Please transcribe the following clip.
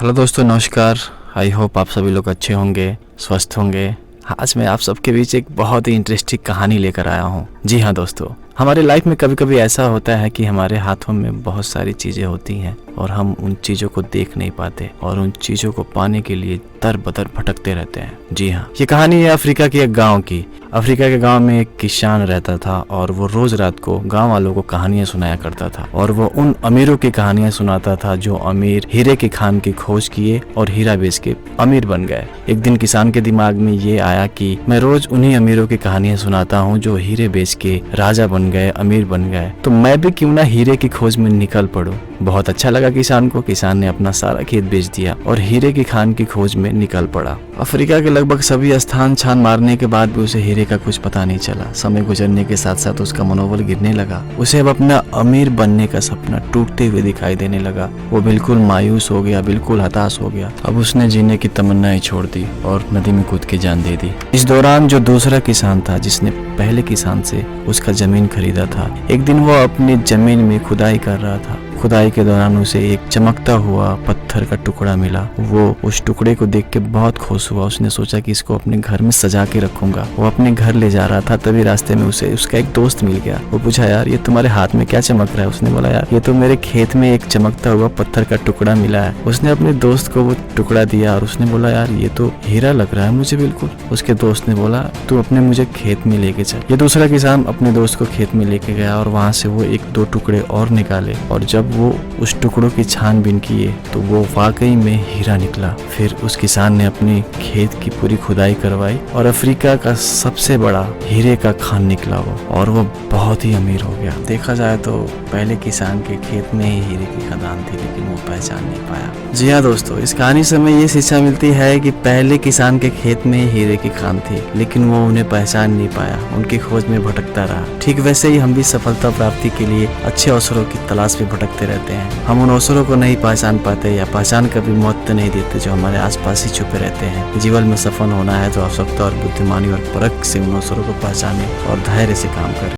Hello दोस्तों, नमस्कार। I hope आप सभी लोग अच्छे होंगे, स्वस्थ होंगे। आज मैं आप सबके बीच एक बहुत ही इंटरेस्टिंग कहानी लेकर आया हूँ। जी हाँ दोस्तों, हमारे लाइफ में कभी कभी ऐसा होता है कि हमारे हाथों में बहुत सारी चीज़ें होती हैं और हम उन चीज़ों को देख नहीं पाते और उन चीज़ों को पाने के लिए दर बदर भटकते रहते हैं। जी हाँ, ये कहानी है अफ्रीका के एक गांव की। अफ्रीका के गांव में एक किसान रहता था और वो रोज रात को गांव वालों को कहानियां सुनाया करता था और वो उन अमीरों की कहानियां सुनाता था जो अमीर हीरे की खान की खोज किए और हीरा बेच के अमीर बन गए। एक दिन किसान के दिमाग में ये आया कि मैं रोज उन्हीं अमीरों की कहानियां सुनाता हूँ जो हीरे बेच के राजा बन गए, अमीर बन गए, तो मैं भी क्यों ना हीरे की खोज में निकल पड़ूं। बहुत अच्छा लगा किसान को। किसान ने अपना सारा खेत बेच दिया और हीरे की खान की खोज में निकल पड़ा। अफ्रीका के लगभग सभी स्थान छान मारने के बाद भी उसे हीरे का कुछ पता नहीं चला। समय गुजरने के साथ साथ उसका मनोबल गिरने लगा। उसे अब अपना अमीर बनने का सपना टूटते हुए दिखाई देने लगा। वो बिल्कुल मायूस हो गया, बिल्कुल हताश हो गया। अब उसने जीने की तमन्ना ही छोड़ दी और नदी में कूद के जान दे दी। इस दौरान जो दूसरा किसान था जिसने पहले किसान से उसका जमीन खरीदा था, एक दिन वो अपनी जमीन में खुदाई कर रहा था। खुदाई के दौरान उसे एक चमकता हुआ पत्थर का टुकड़ा मिला। वो उस टुकड़े को देख के बहुत खुश हुआ। उसने सोचा कि इसको अपने घर में सजा के रखूंगा। वो अपने घर ले जा रहा था, तभी रास्ते में उसे उसका एक दोस्त मिल गया। वो पूछा, यार ये तुम्हारे हाथ में क्या चमक रहा है? उसने बोला, यार ये तो मेरे खेत में एक चमकता हुआ पत्थर का टुकड़ा मिला है। उसने अपने दोस्त को वो टुकड़ा दिया और उसने बोला, यार ये तो हीरा लग रहा है मुझे बिल्कुल। उसके दोस्त ने बोला, तू अपने मुझे खेत में लेके चल। ये दूसरा किसान अपने दोस्त को खेत में लेके गया और वहां से वो एक दो टुकड़े और निकाले और जब वो उस टुकड़ों की छानबीन किए तो वो वाकई में हीरा निकला। फिर उस किसान ने अपने खेत की पूरी खुदाई करवाई और अफ्रीका का सबसे बड़ा हीरे का खान निकला वो, और वो बहुत ही अमीर हो गया। देखा जाए तो पहले किसान के खेत में ही हीरे की खदान थी, लेकिन वो पहचान नहीं पाया। जी हाँ दोस्तों, इस कहानी से हमें ये शिक्षा मिलती है कि पहले किसान के खेत में ही हीरे की खान थी, लेकिन वो उन्हें पहचान नहीं पाया, उनकी खोज में भटकता रहा। ठीक वैसे ही हम भी सफलता प्राप्ति के लिए अच्छे अवसरों की तलाश में भटकते रहते हैं। हम उन अवसरों को नहीं पहचान पाते या पहचान कभी मौत नहीं देते जो हमारे आसपास ही छुपे रहते हैं। जीवन में सफल होना है तो आवश्यकता और बुद्धिमानी और परख से उन अवसरों को पहचाने और धैर्य से काम करें।